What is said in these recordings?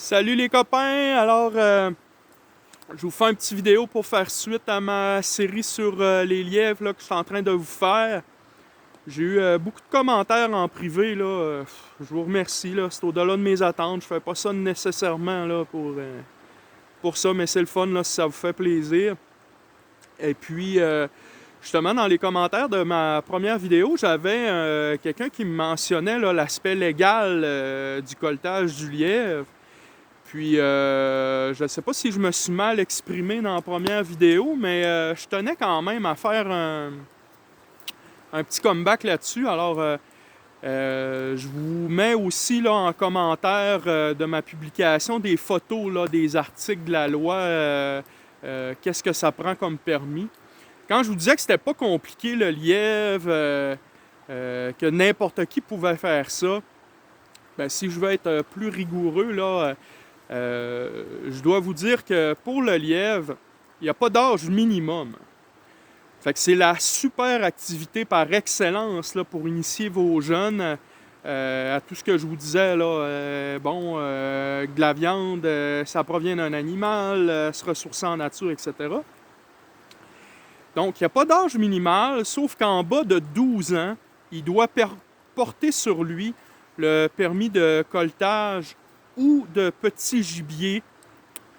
Salut les copains! Je vous fais une petite vidéo pour faire suite à ma série sur les lièvres là, que je suis en train de vous faire. J'ai eu beaucoup de commentaires en privé, là. Je vous remercie, là. C'est au-delà de mes attentes. Je fais pas ça nécessairement là, pour ça, mais c'est le fun là, si ça vous fait plaisir. Et puis, justement, dans les commentaires de ma première vidéo, j'avais quelqu'un qui me mentionnait là, l'aspect légal du coltage du lièvre. Puis, je ne sais pas si je me suis mal exprimé dans la première vidéo, mais je tenais quand même à faire un petit comeback là-dessus. Je vous mets aussi là, en commentaire de ma publication des photos là, des articles de la loi. Qu'est-ce que ça prend comme permis? Quand je vous disais que c'était pas compliqué le lièvre, que n'importe qui pouvait faire ça, ben, si je veux être plus rigoureux, là, je dois vous dire que pour le lièvre, il n'y a pas d'âge minimum. Fait que c'est la super activité par excellence là, pour initier vos jeunes à tout ce que je vous disais. Là, de la viande, ça provient d'un animal, se ressourcer en nature, etc. Donc, il n'y a pas d'âge minimal, sauf qu'en bas de 12 ans, il doit porter sur lui le permis de coltage ou de petit gibier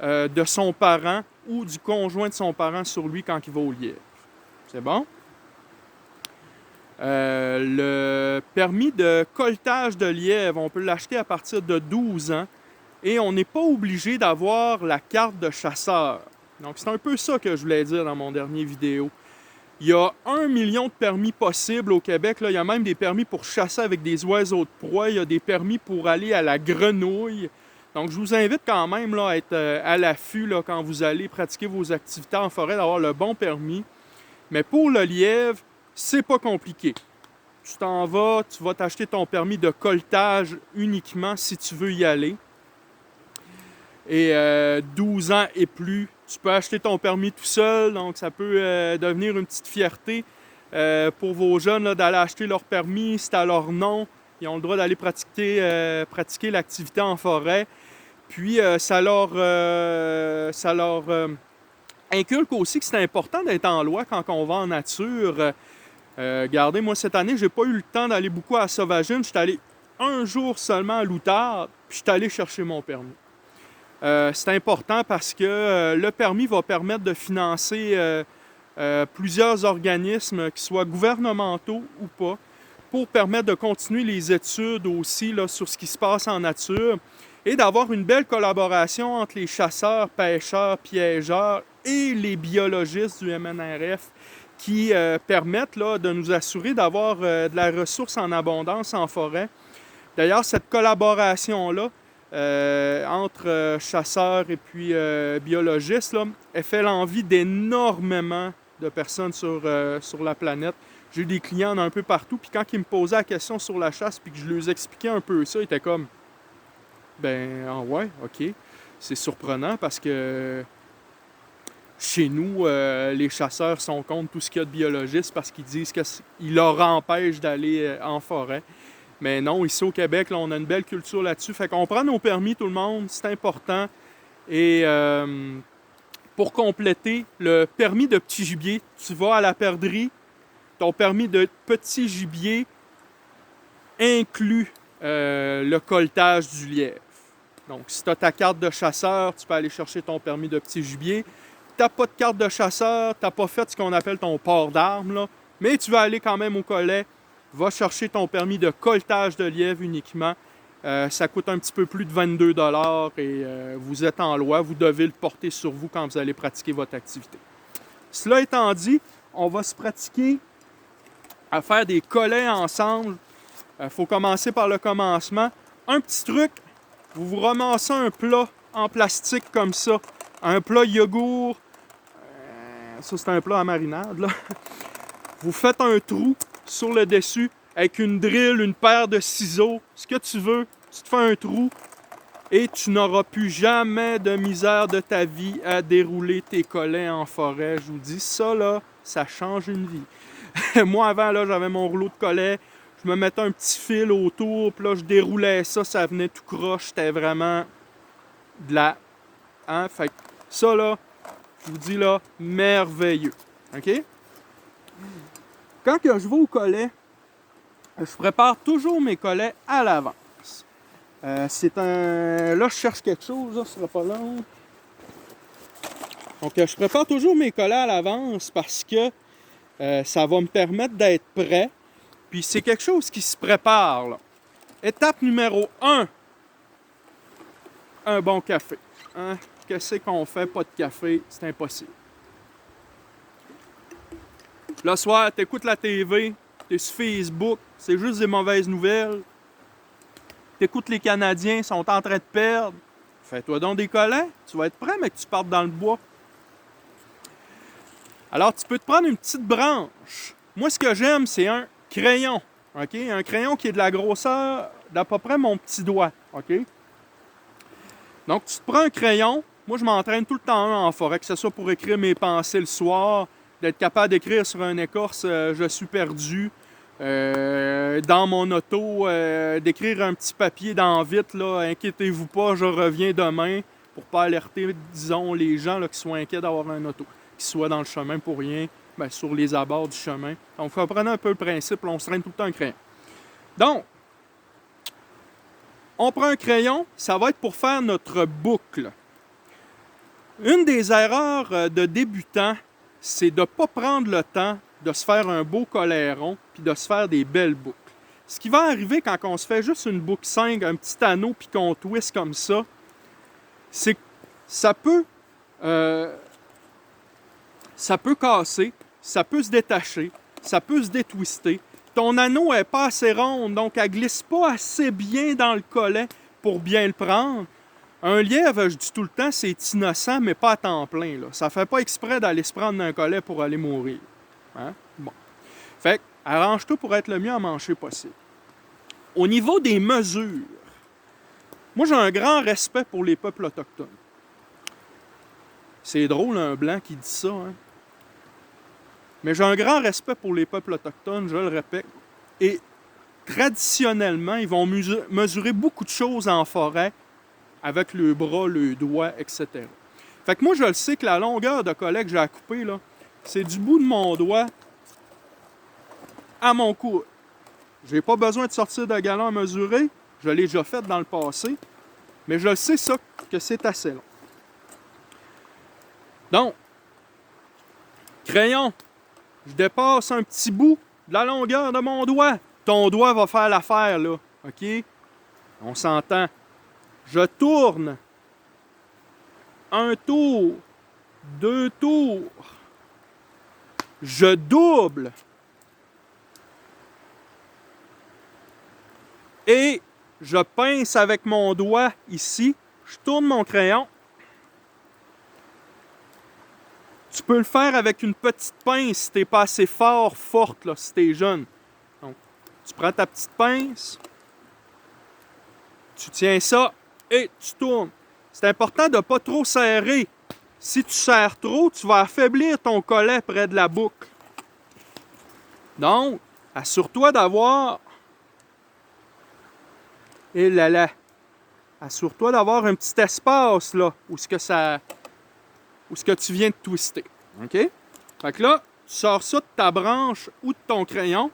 de son parent ou du conjoint de son parent sur lui quand il va au lièvre. C'est bon? Le permis de coltage de lièvre, on peut l'acheter à partir de 12 ans et on n'est pas obligé d'avoir la carte de chasseur. Donc, c'est un peu ça que je voulais dire dans mon dernier vidéo. Il y a 1 million de permis possibles au Québec. Là. Il y a même des permis pour chasser avec des oiseaux de proie. Il y a des permis pour aller à la grenouille. Donc, je vous invite quand même là, à être à l'affût là, quand vous allez pratiquer vos activités en forêt, d'avoir le bon permis. Mais pour le lièvre, c'est pas compliqué. Tu t'en vas, tu vas t'acheter ton permis de coltage uniquement si tu veux y aller. Et 12 ans et plus, tu peux acheter ton permis tout seul, donc ça peut devenir une petite fierté pour vos jeunes d'aller acheter leur permis, c'est à leur nom, ils ont le droit d'aller pratiquer l'activité en forêt. Puis ça leur inculque aussi que c'est important d'être en loi quand on va en nature. Regardez, moi cette année, j'ai pas eu le temps d'aller beaucoup à Sauvagine, je suis allé un jour seulement à L'Outarde, puis je suis allé chercher mon permis. C'est important parce que le permis va permettre de financer plusieurs organismes, qu'ils soient gouvernementaux ou pas, pour permettre de continuer les études aussi là, sur ce qui se passe en nature et d'avoir une belle collaboration entre les chasseurs, pêcheurs, piégeurs et les biologistes du MNRF qui permettent là, de nous assurer d'avoir de la ressource en abondance en forêt. D'ailleurs, cette collaboration-là, entre chasseurs et puis biologistes, là, elle fait l'envie d'énormément de personnes sur la planète. J'ai eu des clients d'un peu partout, puis quand ils me posaient la question sur la chasse, puis que je leur expliquais un peu ça, ils étaient comme « Ben, ah ouais, ok. » C'est surprenant parce que chez nous, les chasseurs sont contre tout ce qu'il y a de biologistes parce qu'ils disent qu'ils leur empêchent d'aller en forêt. Mais non, ici au Québec, là, on a une belle culture là-dessus. Fait qu'on prend nos permis, tout le monde, c'est important. Et pour compléter, le permis de petit gibier, tu vas à la perdrix, ton permis de petit gibier inclut le coltage du lièvre. Donc, si tu as ta carte de chasseur, tu peux aller chercher ton permis de petit gibier. Tu n'as pas de carte de chasseur, tu n'as pas fait ce qu'on appelle ton port d'armes, là, mais tu vas aller quand même au collet. Va chercher ton permis de coltage de lièvre uniquement. Ça coûte un petit peu plus de 22 $ et vous êtes en loi. Vous devez le porter sur vous quand vous allez pratiquer votre activité. Cela étant dit, on va se pratiquer à faire des collets ensemble. Il faut commencer par le commencement. Un petit truc, vous vous ramassez un plat en plastique comme ça. Un plat yogourt. Ça, c'est un plat à marinade, là. Vous faites un trou sur le dessus avec une drille, une paire de ciseaux, ce que tu veux. Tu te fais un trou et tu n'auras plus jamais de misère de ta vie à dérouler tes collets en forêt. Je vous dis, ça, là, ça change une vie. Moi, avant, là, j'avais mon rouleau de collets. Je me mettais un petit fil autour, puis là, je déroulais ça, ça venait tout croche. C'était vraiment de la... Hein? Fait que ça, là, je vous dis, là, merveilleux. OK? Quand que je vais au collet, je prépare toujours mes collets à l'avance. C'est un... Là, je cherche quelque chose, là, ce sera pas long. Donc, je prépare toujours mes collets à l'avance parce que ça va me permettre d'être prêt. Puis, c'est quelque chose qui se prépare, là. Étape numéro 1, un bon café. Hein? Qu'est-ce qu'on fait? Pas de café, c'est impossible. Le soir, t'écoutes la TV, t'es sur Facebook, c'est juste des mauvaises nouvelles. T'écoutes les Canadiens, ils sont en train de perdre. Fais-toi donc des collets, tu vas être prêt, mais que tu partes dans le bois. Alors, tu peux te prendre une petite branche. Moi, ce que j'aime, c'est un crayon. OK? Un crayon qui est de la grosseur d'à peu près mon petit doigt. OK? Donc, tu te prends un crayon. Moi, je m'entraîne tout le temps en forêt, que ce soit pour écrire mes pensées le soir, d'être capable d'écrire sur une écorce je suis perdu. Dans mon auto, d'écrire un petit papier dans vite, là, inquiétez-vous pas, je reviens demain, pour pas alerter, disons, les gens là, qui sont inquiets d'avoir un auto, qui soient dans le chemin pour rien, ben, sur les abords du chemin. Donc, vous comprenez un peu le principe, là, on se traîne tout le temps un crayon. Donc, on prend un crayon, ça va être pour faire notre boucle. Une des erreurs de débutants, c'est de ne pas prendre le temps de se faire un beau collet rond puis de se faire des belles boucles. Ce qui va arriver quand on se fait juste une boucle 5, un petit anneau puis qu'on twist comme ça, c'est que ça peut casser, ça peut se détacher, ça peut se détwister. Ton anneau n'est pas assez rond, donc elle ne glisse pas assez bien dans le collet pour bien le prendre. Un lièvre, je dis tout le temps, c'est innocent, mais pas à temps plein. Là. Ça fait pas exprès d'aller se prendre un collet pour aller mourir. Hein? Bon. Fait que, arrange-toi pour être le mieux à manger possible. Au niveau des mesures, moi, j'ai un grand respect pour les peuples autochtones. C'est drôle, un blanc qui dit ça, hein? Mais j'ai un grand respect pour les peuples autochtones, je le répète. Et traditionnellement, ils vont mesurer beaucoup de choses en forêt avec le bras, le doigt, etc. Fait que moi, je le sais que la longueur de collet que j'ai à couper, là, c'est du bout de mon doigt à mon coude. J'ai pas besoin de sortir de galon à mesurer. Je l'ai déjà fait dans le passé. Mais je sais ça que c'est assez long. Donc, crayon, je dépasse un petit bout de la longueur de mon doigt. Ton doigt va faire l'affaire, là. OK? On s'entend. Je tourne. Un tour. 2 tours. Je double. Et je pince avec mon doigt ici. Je tourne mon crayon. Tu peux le faire avec une petite pince si tu n'es pas assez forte, là, si tu es jeune. Donc, tu prends ta petite pince. Tu tiens ça et tu tournes. C'est important de ne pas trop serrer. Si tu serres trop, tu vas affaiblir ton collet près de la boucle. Donc, assure-toi d'avoir... Et là là. Assure-toi d'avoir un petit espace là où ce que tu viens de twister. OK? Fait que là, tu sors ça de ta branche ou de ton crayon.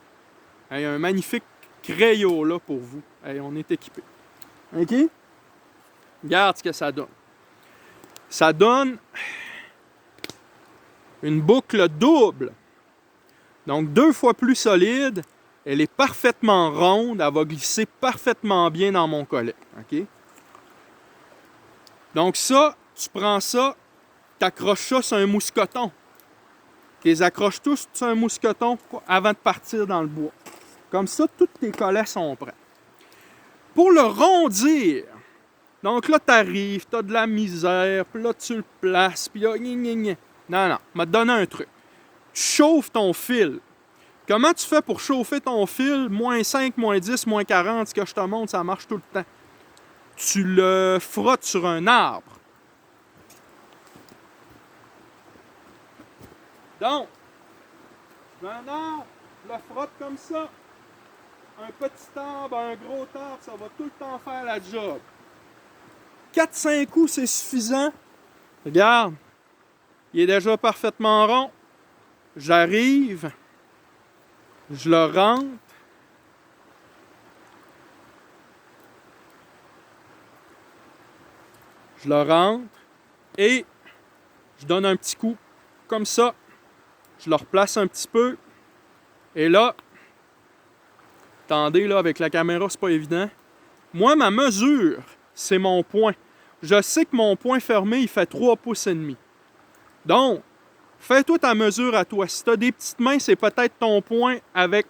Il y a un magnifique crayon là pour vous. Hey, on est équipé. OK? Regarde ce que ça donne. Ça donne une boucle double. Donc 2 fois plus solide. Elle est parfaitement ronde. Elle va glisser parfaitement bien dans mon collet. OK? Donc ça, tu prends ça, tu accroches ça sur un mousqueton. Tu les accroches tous sur un mousqueton avant de partir dans le bois. Comme ça, tous tes collets sont prêts. Pour le rondir, donc là, tu arrives, tu as de la misère, puis là, tu le places, puis là, non, je vais te donner un truc. Tu chauffes ton fil. Comment tu fais pour chauffer ton fil? Moins 5, moins 10, moins 40, ce que je te montre, ça marche tout le temps. Tu le frottes sur un arbre. Donc, je mets un arbre, je le frotte comme ça. Un petit arbre, un gros arbre, ça va tout le temps faire la job. 4-5 coups, c'est suffisant. Regarde, il est déjà parfaitement rond. J'arrive, je le rentre. Je le rentre et je donne un petit coup comme ça. Je le replace un petit peu. Et là, attendez, là, avec la caméra, c'est pas évident. Moi, ma mesure, c'est mon poing. Je sais que mon poing fermé, il fait 3 pouces et demi. Donc, fais-toi ta mesure à toi. Si tu as des petites mains, c'est peut-être ton poing avec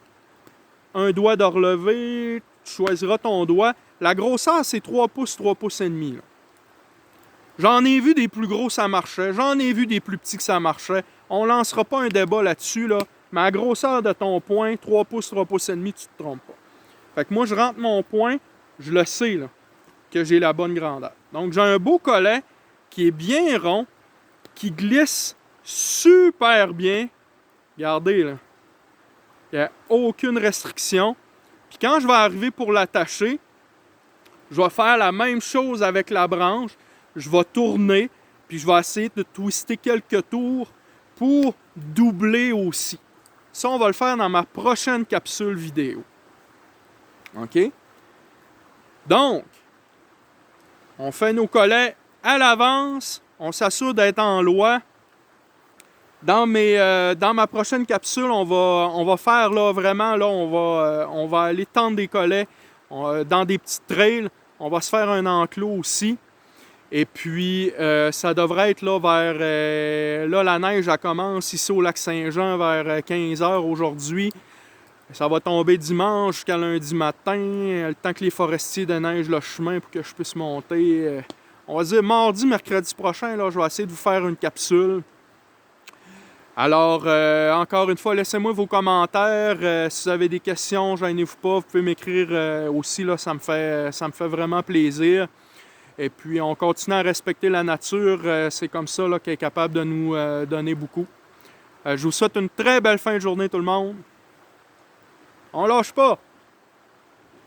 un doigt de relevé. Tu choisiras ton doigt. La grosseur, c'est 3 pouces et demi. Là. J'en ai vu des plus gros, ça marchait. J'en ai vu des plus petits que ça marchait. On lancera pas un débat là-dessus, là. Mais la grosseur de ton poing, 3 pouces et demi, tu te trompes pas. Fait que moi, je rentre mon poing, je le sais, là, que j'ai la bonne grandeur. Donc, j'ai un beau collet qui est bien rond, qui glisse super bien. Regardez, là. Il n'y a aucune restriction. Puis quand je vais arriver pour l'attacher, je vais faire la même chose avec la branche. Je vais tourner, puis je vais essayer de twister quelques tours pour doubler aussi. Ça, on va le faire dans ma prochaine capsule vidéo. OK? Donc, on fait nos collets à l'avance. On s'assure d'être en loi. Dans ma prochaine capsule, on va faire là, vraiment, là, on va aller tendre des collets dans des petites trails. On va se faire un enclos aussi. Et puis, ça devrait être là vers... là, la neige, elle commence ici au lac Saint-Jean vers 15h aujourd'hui. Ça va tomber dimanche jusqu'à lundi matin, le temps que les forestiers déneigent le chemin pour que je puisse monter. On va dire mardi, mercredi prochain, là, je vais essayer de vous faire une capsule. Alors, encore une fois, laissez-moi vos commentaires. Si vous avez des questions, gênez-vous pas, vous pouvez m'écrire aussi, là, ça me fait vraiment plaisir. Et puis, on continue à respecter la nature. C'est comme ça là, qu'elle est capable de nous donner beaucoup. Je vous souhaite une très belle fin de journée, tout le monde. On lâche pas!